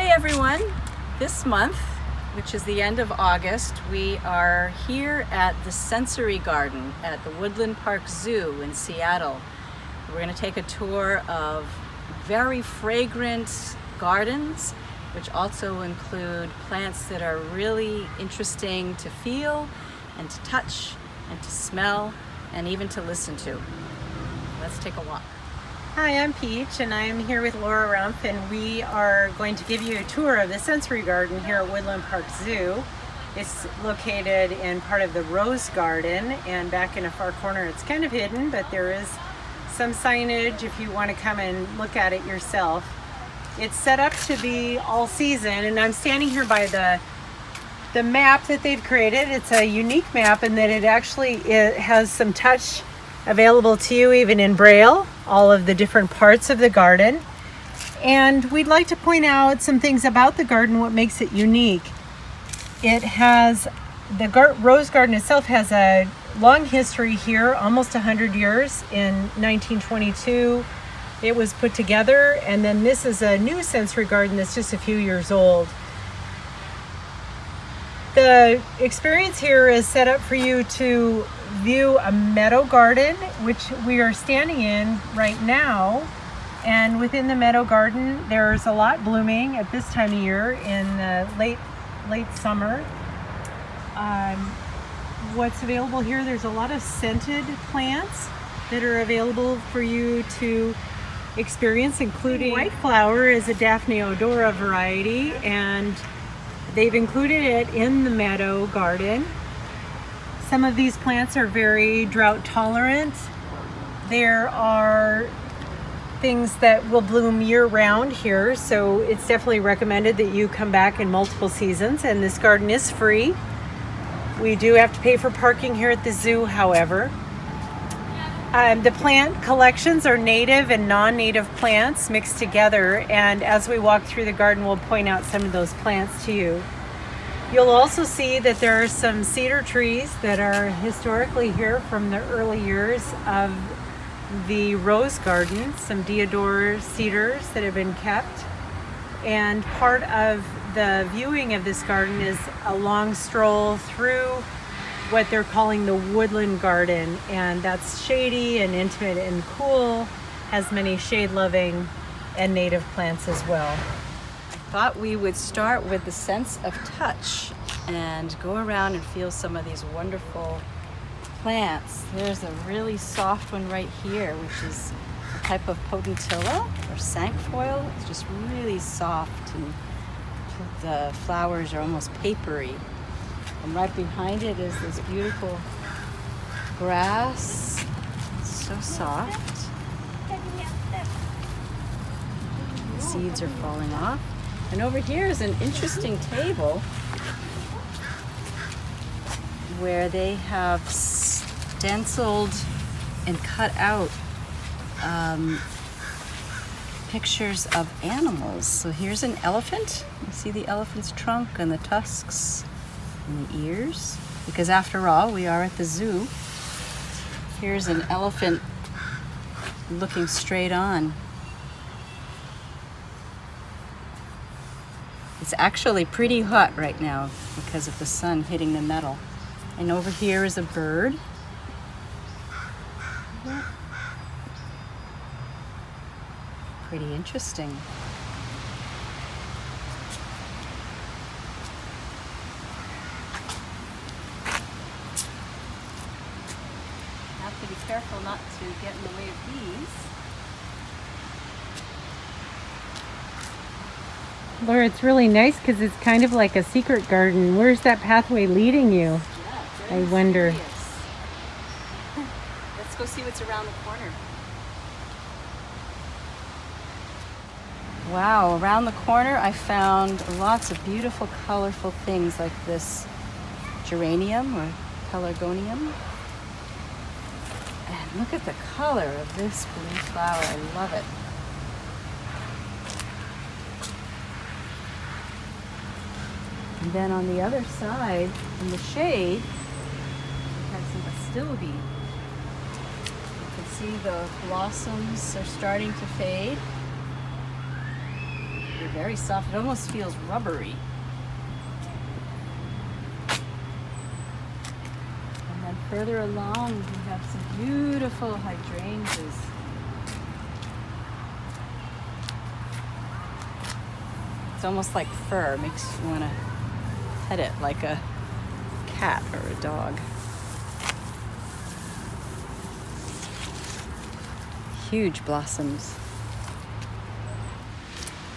Hey everyone! This month, which is the end of August, we are here at the Sensory Garden at the Woodland Park Zoo in Seattle. We're going to take a tour of very fragrant gardens, which also include plants that are really interesting to feel and to touch and to smell and even to listen to. Let's take a walk. Hi, I'm Peach and I'm here with Laura Rumpf, and we are going to give you a tour of the Sensory Garden here at Woodland Park Zoo. It's located in part of the Rose Garden, and back in a far corner it's kind of hidden, but there is some signage if you want to come and look at it yourself. It's set up to be all season, and I'm standing here by the map that they've created. It's a unique map in that it has some touch available to you even in Braille, all of the different parts of the garden. And we'd like to point out some things about the garden, what makes it unique. It has, Rose Garden itself has a long history here, almost 100 years. In 1922 it was put together, and then this is a new sensory garden that's just a few years old. The experience here is set up for you to view a meadow garden, which we are standing in right now. And within the meadow garden, there's a lot blooming at this time of year in the late summer. What's available here, there's a lot of scented plants that are available for you to experience, including white flower is a Daphne odora variety, and they've included it in the meadow garden. Some of these plants are very drought tolerant. There are things that will bloom year round here, so it's definitely recommended that you come back in multiple seasons, and this garden is free. We do have to pay for parking here at the zoo, however. The plant collections are native and non-native plants mixed together, and as we walk through the garden, we'll point out some of those plants to you. You'll also see that there are some cedar trees that are historically here from the early years of the Rose Garden, some deodar cedars that have been kept. And part of the viewing of this garden is a long stroll through what they're calling the Woodland Garden, and that's shady and intimate and cool, has many shade-loving and native plants as well. Thought we would start with the sense of touch and go around and feel some of these wonderful plants. There's a really soft one right here, which is a type of potentilla or cinquefoil. It's just really soft, and the flowers are almost papery. And right behind it is this beautiful grass. It's so soft. The seeds are falling off. And over here is an interesting table where they have stenciled and cut out pictures of animals. So here's an elephant. You see the elephant's trunk and the tusks and the ears, because after all, we are at the zoo. Here's an elephant looking straight on. It's actually pretty hot right now because of the sun hitting the metal. And over here is a bird. Pretty interesting. Have to be careful not to get in the way of bees. Laura, it's really nice because it's kind of like a secret garden. Where's that pathway leading you? Yeah, I wonder. Let's go see what's around the corner. Wow, around the corner I found lots of beautiful, colorful things like this geranium or pelargonium. And look at the color of this blue flower. I love it. And then on the other side, in the shade, we have some astilbe. You can see the blossoms are starting to fade. They're very soft. It almost feels rubbery. And then further along, we have some beautiful hydrangeas. It's almost like fur. Makes you want to pet it like a cat or a dog. Huge blossoms.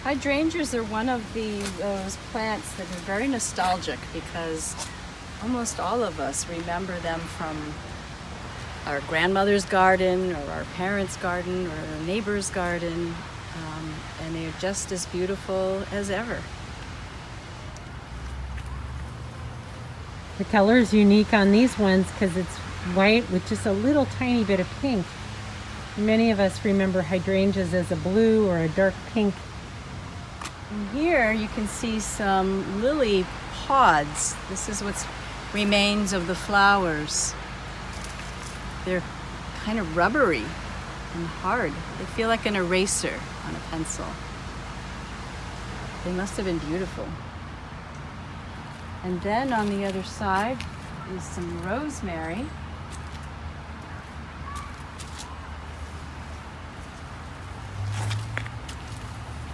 Hydrangeas are one of those plants that are very nostalgic because almost all of us remember them from our grandmother's garden or our parents' garden or our neighbor's garden, and they're just as beautiful as ever. The color is unique on these ones because it's white with just a little tiny bit of pink. Many of us remember hydrangeas as a blue or a dark pink. And here you can see some lily pods. This is what remains of the flowers. They're kind of rubbery and hard. They feel like an eraser on a pencil. They must have been beautiful. And then on the other side is some rosemary.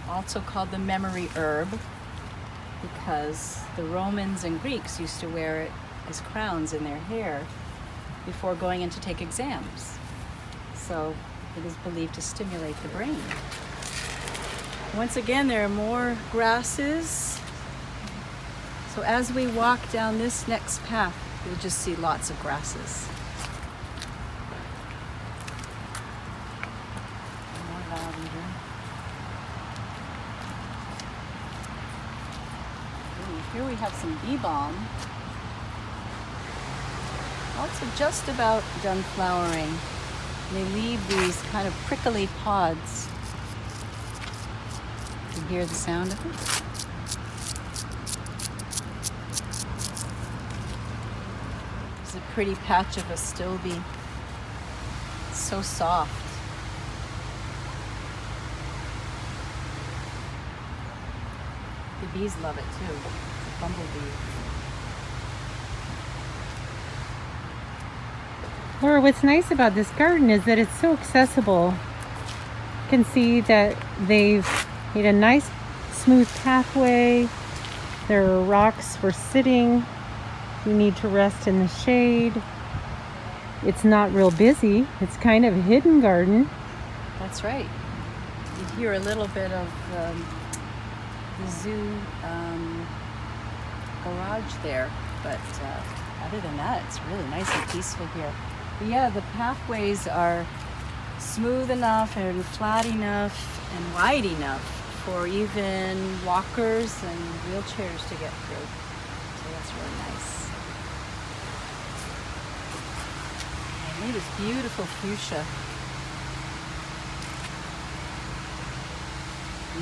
Also called the memory herb because the Romans and Greeks used to wear it as crowns in their hair before going in to take exams. So it is believed to stimulate the brain. Once again, there are more grasses. So as we walk down this next path, you'll just see lots of grasses. More lavender. Here we have some bee balm. Also just about done flowering. They leave these kind of prickly pods. You can hear the sound of it. There's a pretty patch of astilbe. It's so soft. The bees love it too. It's a bumblebee. Laura, what's nice about this garden is that it's so accessible. You can see that they've made a nice smooth pathway. There are rocks for sitting. You need to rest in the shade. It's not real busy. It's kind of a hidden garden. That's right. You hear a little bit of the zoo garage there, but other than that, it's really nice and peaceful here. But yeah, the pathways are smooth enough and flat enough and wide enough for even walkers and wheelchairs to get through. So that's really nice. And it is beautiful fuchsia.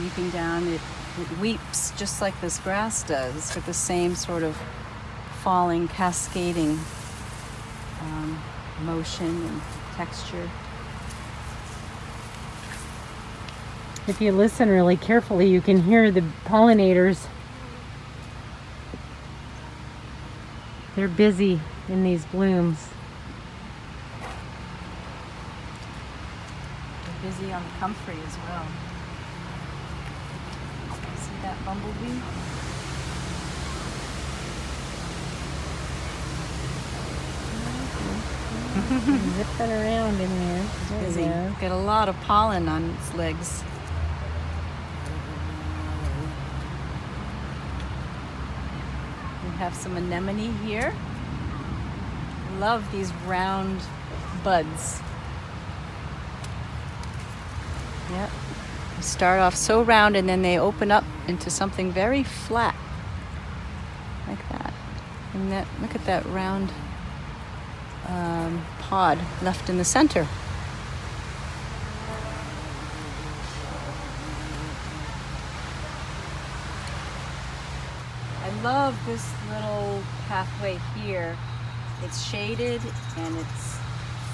Weeping down, it weeps just like this grass does, with the same sort of falling, cascading motion and texture. If you listen really carefully, you can hear the pollinators. They're busy in these blooms. They're busy on the comfrey as well. See that bumblebee? Zipping around in there. There Busy. you go. Got a lot of pollen on its legs. We have some anemone here. Love these round buds. Yep. They start off so round and then they open up into something very flat. Like that. And that, look at that round pod left in the center. I love this little pathway here. It's shaded and it's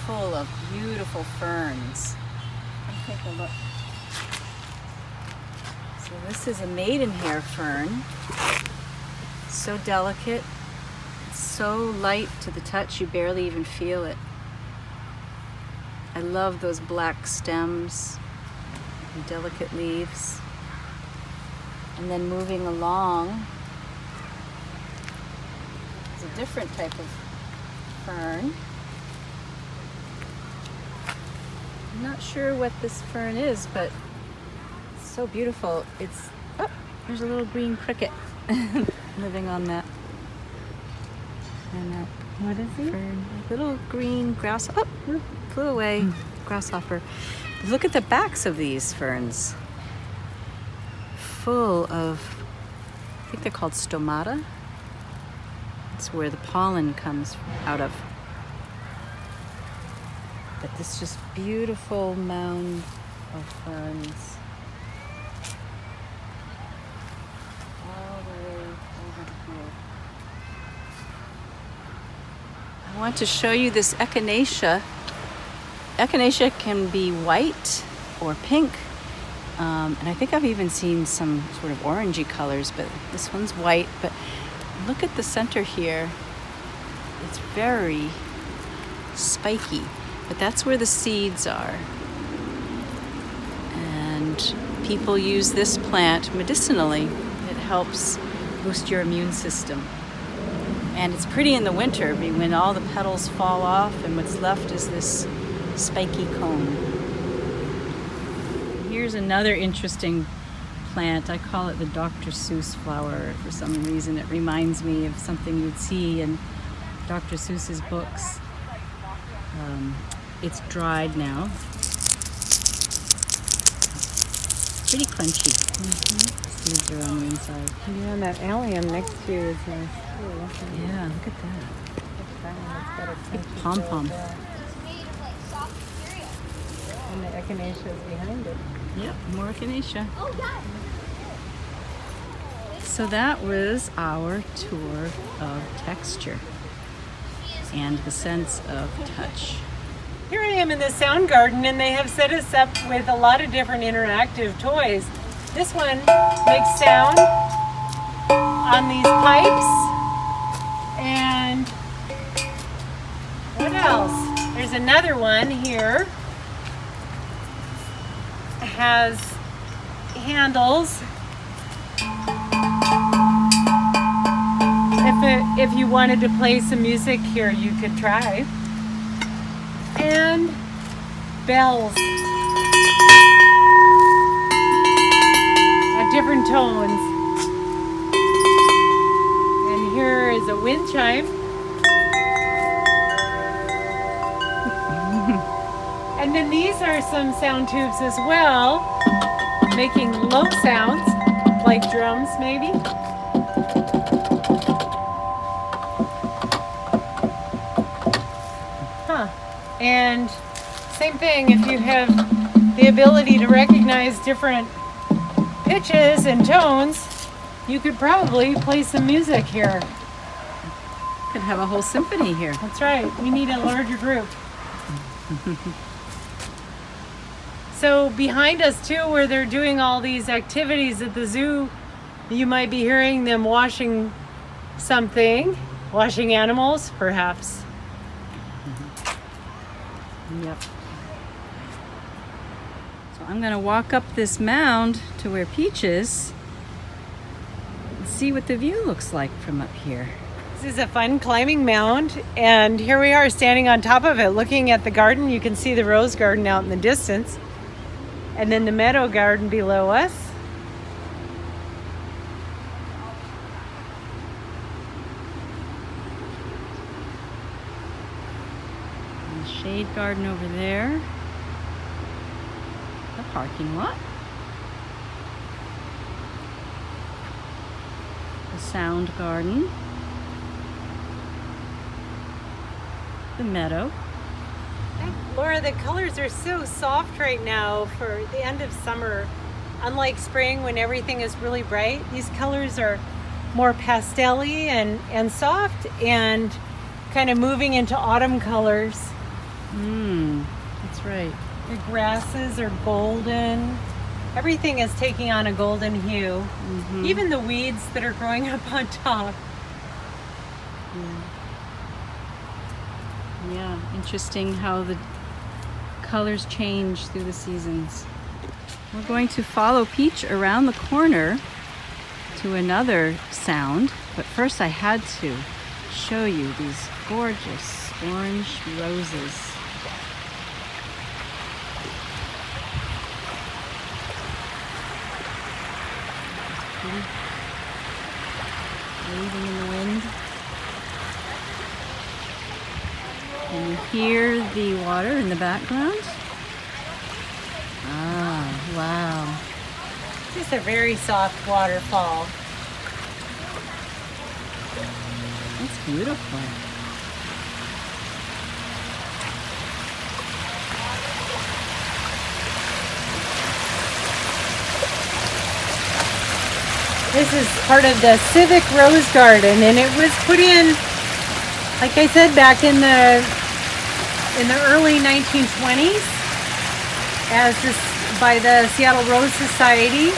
full of beautiful ferns. Let's take a look. So So this is a maidenhair fern. So delicate, so light to the touch, you barely even feel it. I love those black stems and delicate leaves. And then moving along is a different type of fern. I'm not sure what this fern is, but it's so beautiful. It's, oh, there's a little green cricket living on that. And that What is he? fern, a little green grass, oh, flew away, grasshopper. Look at the backs of these ferns. Full of, I think they're called stomata. It's where the pollen comes out of. But this just beautiful mound of ferns. All the way over here. I want to show you this echinacea. Echinacea can be white or pink. And I think I've even seen some sort of orangey colors, but this one's white. But look at the center here. It's very spiky, but that's where the seeds are. And people use this plant medicinally. It helps boost your immune system. And it's pretty in the winter when all the petals fall off and what's left is this spiky cone. Here's another interesting plant. I call it the Dr. Seuss flower. For some reason, it reminds me of something you'd see in Dr. Seuss's books. It's dried now. Pretty crunchy. Seeds are on the inside. Yeah, and that allium next to you is nice. Oh, Yeah, look at that. it's got a crunchy Pom-pom. shell, and the echinacea is behind it. Yep, more echinacea. So that was our tour of texture and the sense of touch. Here I am in the sound garden, and they have set us up with a lot of different interactive toys. This one makes sound on these pipes. And what else? There's another one here. It has handles. If you wanted to play some music here, you could try. And bells at different tones. And here is a wind chime. And then these are some sound tubes as well, making low sounds, like drums maybe. And same thing, if you have the ability to recognize different pitches and tones, you could probably play some music here. Could have a whole symphony here. That's right, we need a larger group. So behind us too, where they're doing all these activities at the zoo, you might be hearing them washing something, washing animals perhaps. Yep. So I'm going to walk up this mound to where Peach is and see what the view looks like from up here. This is a fun climbing mound, and here we are standing on top of it looking at the garden. You can see the rose garden out in the distance, and then the meadow garden below us. Shade garden over there, the parking lot, the sound garden, the meadow. Laura, the colors are so soft right now for the end of summer. Unlike spring when everything is really bright, these colors are more pastel-y and soft and kind of moving into autumn colors. That's right. The grasses are golden. Everything is taking on a golden hue. Even the weeds that are growing up on top. Yeah, interesting how the colors change through the seasons. We're going to follow Peach around the corner to another sound, but first I had to show you these gorgeous orange roses. Waving in the wind. And you hear the water in the background. Ah, wow. Just a very soft waterfall. That's beautiful. This is part of the Civic Rose Garden, and it was put in, like I said, back in the early 1920s as this by the Seattle Rose Society,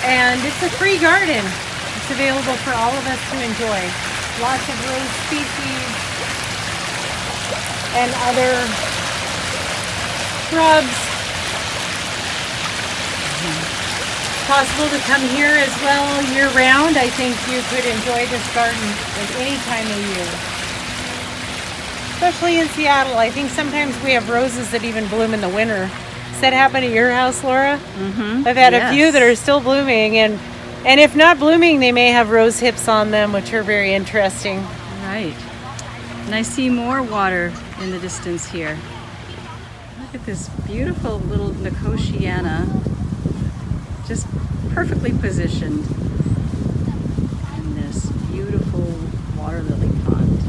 and it's a free garden. It's available for all of us to enjoy. Lots of rose species and other shrubs. Possible to come here as well year-round. I think you could enjoy this garden at any time of year. Especially in Seattle. I think sometimes we have roses that even bloom in the winter. Does that happen at your house, Laura? I've had a few that are still blooming, and if not blooming, they may have rose hips on them, which are very interesting. Right. And I see more water in the distance here. Look at this beautiful little Nicotiana, just perfectly positioned in this beautiful water lily pond.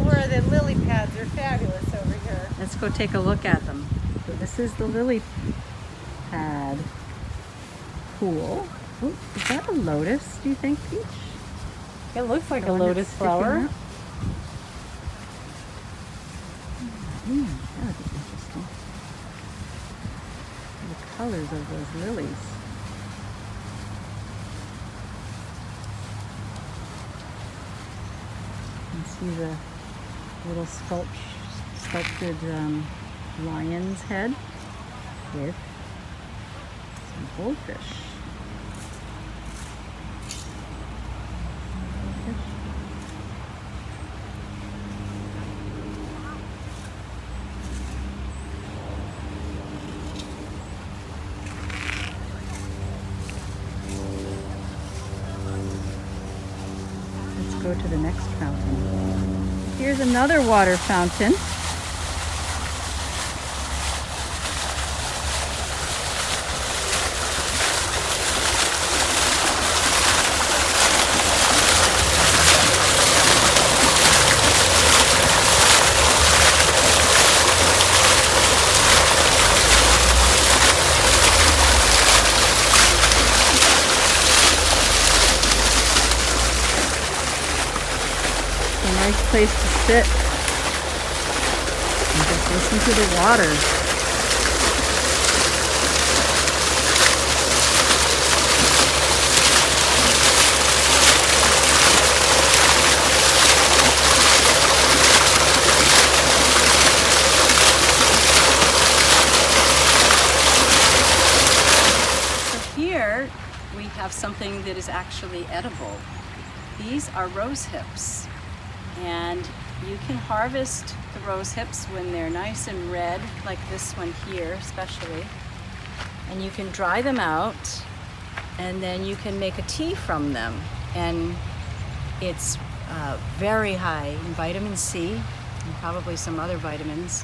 Laura, the lily pads are fabulous over here. Let's go take a look at them. So this is the lily pad pool. Oh, is that a lotus, do you think, Peach? It looks like The a one lotus that's sticking flower. up? That would be interesting. The colors of those lilies. You can see the little sculpted lion's head with some goldfish. Let's go to the next fountain. Here's another water fountain. A nice place to sit and just listen to the water. So here we have something that is actually edible. These are rose hips. And you can harvest the rose hips when they're nice and red, like this one here especially. And you can dry them out, and then you can make a tea from them. And it's very high in vitamin C and probably some other vitamins.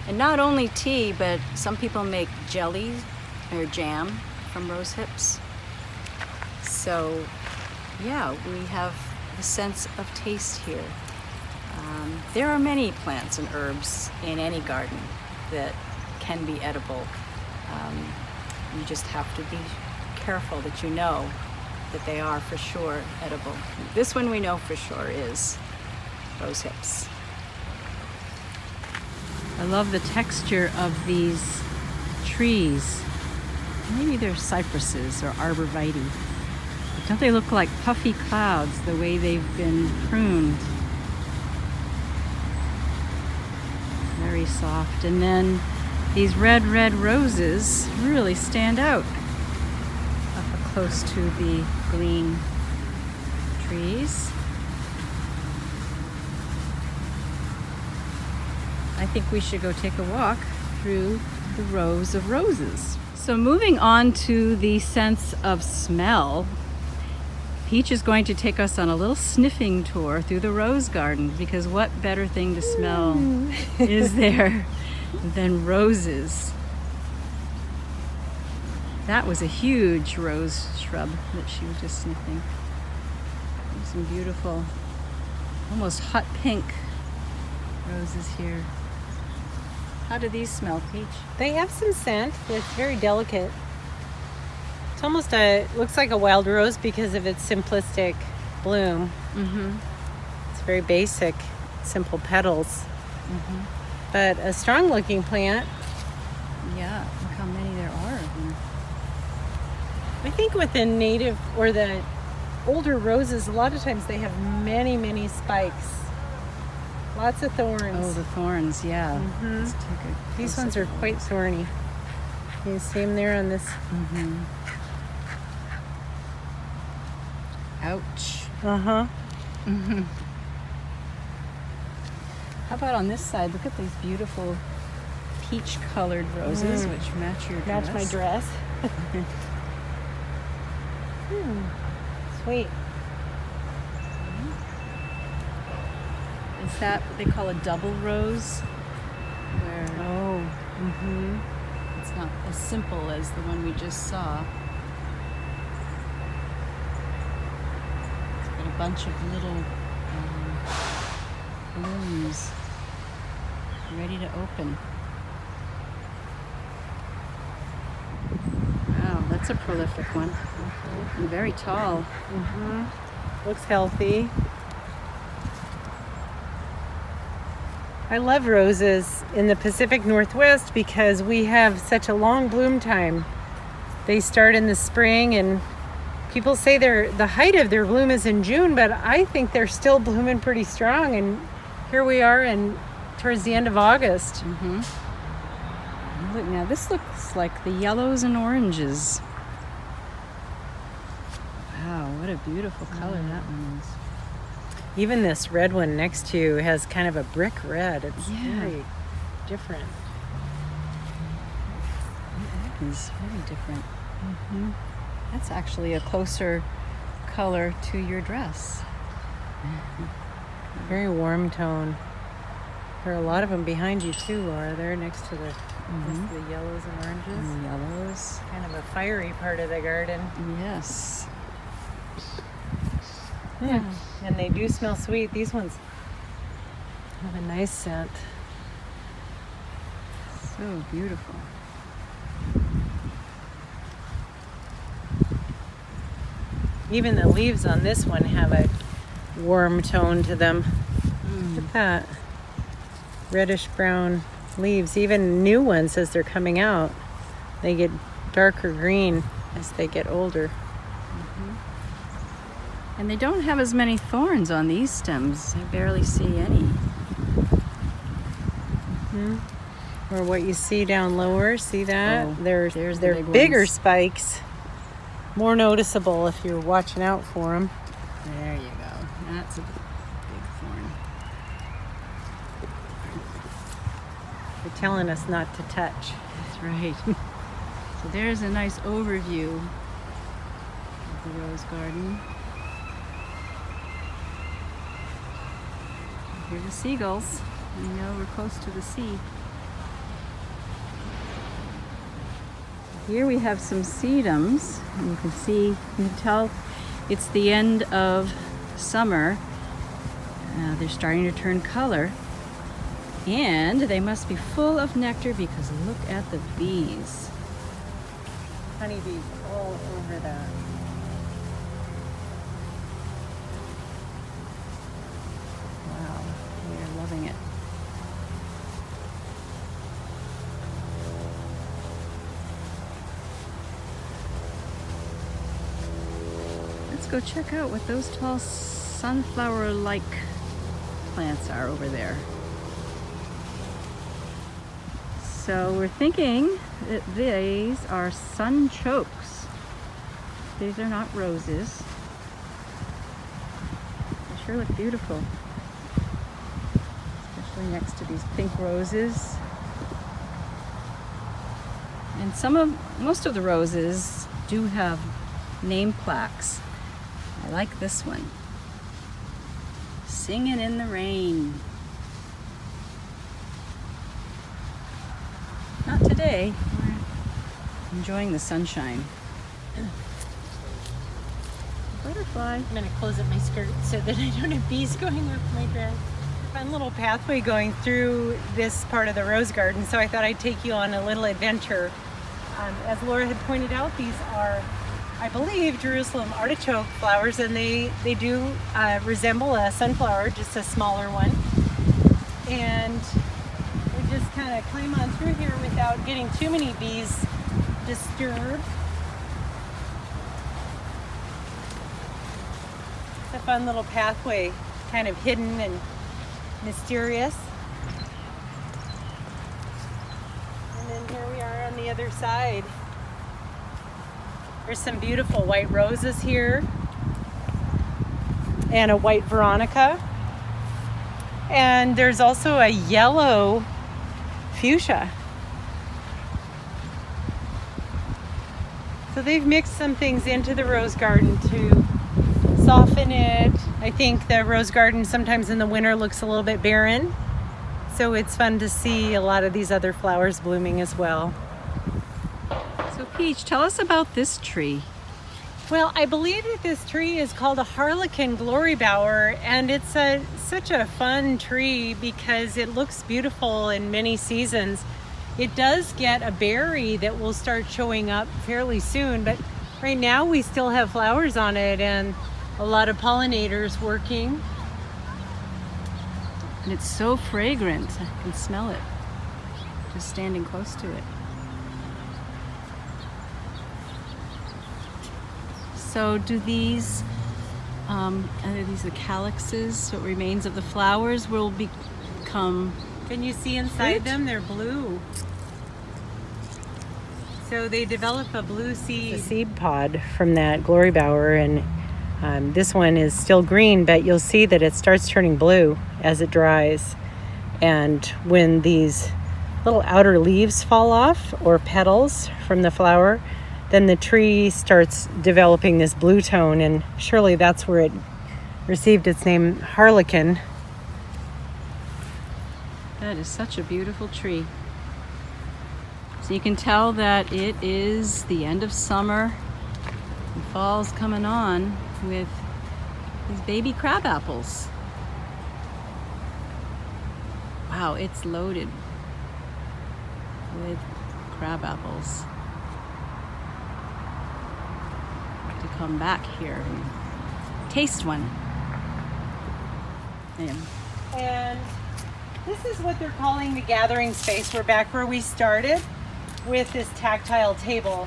And not only tea, but some people make jelly or jam from rose hips. So yeah, we have the sense of taste here. There are many plants and herbs in any garden that can be edible. You just have to be careful that you know that they are for sure edible. This one we know for sure is rose hips. I love the texture of these trees. Maybe they're cypresses or arborvitae. But don't they look like puffy clouds the way they've been pruned? Very soft. And then these red roses really stand out up close to the green trees. I think we should go take a walk through the rows of roses. So moving on to the sense of smell, Peach is going to take us on a little sniffing tour through the rose garden, because what better thing to smell is there than roses? That was a huge rose shrub that she was just sniffing. Some beautiful, almost hot pink roses here. How do these smell, Peach? They have some scent. It's very delicate. It's almost looks like a wild rose because of its simplistic bloom. It's very basic, simple petals. But a strong looking plant. Yeah, look how many there are of them. I think with the native or the older roses, a lot of times they have many spikes. Lots of thorns. Oh, the thorns, yeah. Let's take a These closer ones are look. quite thorny. You see them there on this? Ouch. Uh-huh. How about on this side? Look at these beautiful peach-colored roses, which match your dress. Match my dress. Sweet. Is that what they call a double rose? Where it's not as simple as the one we just saw. It's got a bunch of little blooms ready to open. Wow, that's a prolific one. And very tall. Looks healthy. I love roses in the Pacific Northwest because we have such a long bloom time. They start in the spring, and people say the height of their bloom is in June, but I think they're still blooming pretty strong. And here we are towards the end of August. Look, now this looks like the yellows and oranges. Wow, what a beautiful color that one is. Even this red one next to you has kind of a brick red. It's very different. That is very different. That's actually a closer color to your dress. Very warm tone. There are a lot of them behind you too, Laura. They're next to the yellows and oranges. And the yellows. Kind of a fiery part of the garden. Yes. Yeah. And they do smell sweet. These ones have a nice scent. So beautiful. Even the leaves on this one have a warm tone to them. Look at that. Reddish brown leaves. Even new ones, as they're coming out, they get darker green as they get older. And they don't have as many thorns on these stems. I barely see any. Or what you see down lower, see that? Oh, they're there's the big bigger ones. spikes. More noticeable if you're watching out for them. There you go. That's a big thorn. They're telling us not to touch. That's right. So there's a nice overview of the rose garden. Here's the seagulls. We know we're close to the sea. Here we have some sedums. And you can tell it's the end of summer. They're starting to turn color. And they must be full of nectar because look at the bees. Honeybees all over that. Wow, they're loving it. let's go check out what those tall sunflower-like plants are over there. So we're thinking that these are sunchokes. These are not roses. They sure look beautiful, especially next to these pink roses. And most of the roses do have name plaques. I like this one. Singing in the Rain. Not today. We're enjoying the sunshine. Butterfly. I'm going to close up my skirt so that I don't have bees going up my dress. Fun little pathway going through this part of the rose garden, so I thought I'd take you on a little adventure. As Laura had pointed out, these are, I believe, Jerusalem artichoke flowers, and they do resemble a sunflower, just a smaller one. And we just kind of climb on through here without getting too many bees disturbed. It's a fun little pathway, kind of hidden and mysterious. And then here we are on the other side. There's some beautiful white roses here and a white Veronica. And there's also a yellow fuchsia. So they've mixed some things into the rose garden to soften it. I think the rose garden sometimes in the winter looks a little bit barren. So it's fun to see a lot of these other flowers blooming as well. So Peach, tell us about this tree. Well, I believe that this tree is called a Harlequin glory bower, and it's such a fun tree because it looks beautiful in many seasons. It does get a berry that will start showing up fairly soon, but right now we still have flowers on it and a lot of pollinators working. And it's so fragrant. I can smell it just standing close to it. So do these, are these the calyxes, what remains of the flowers will become... Can you see inside fruit? them? They're blue. So they develop a blue seed pod from that glory bower, and this one is still green, but you'll see that it starts turning blue as it dries. And when these little outer leaves fall off, or petals from the flower, then the tree starts developing this blue tone, and surely that's where it received its name, Harlequin. That is such a beautiful tree. So you can tell that it is the end of summer. And fall's coming on with these baby crab apples. Wow, it's loaded with crab apples. To come back here and taste one. And this is what they're calling the gathering space. We're back where we started with this tactile table.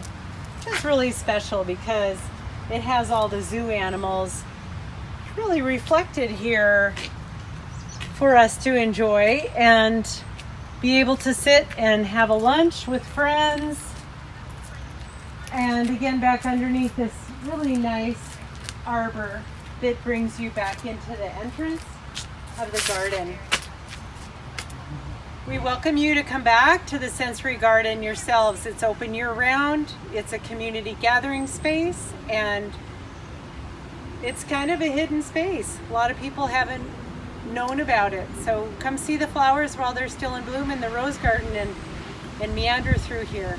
It's really special because it has all the zoo animals really reflected here for us to enjoy and be able to sit and have a lunch with friends. And again, back underneath this really nice arbor that brings you back into the entrance of the garden. We welcome you to come back to the sensory garden yourselves. It's open year-round. It's a community gathering space, and it's kind of a hidden space. A lot of people haven't known about it. So come see the flowers while they're still in bloom in the rose garden and meander through here.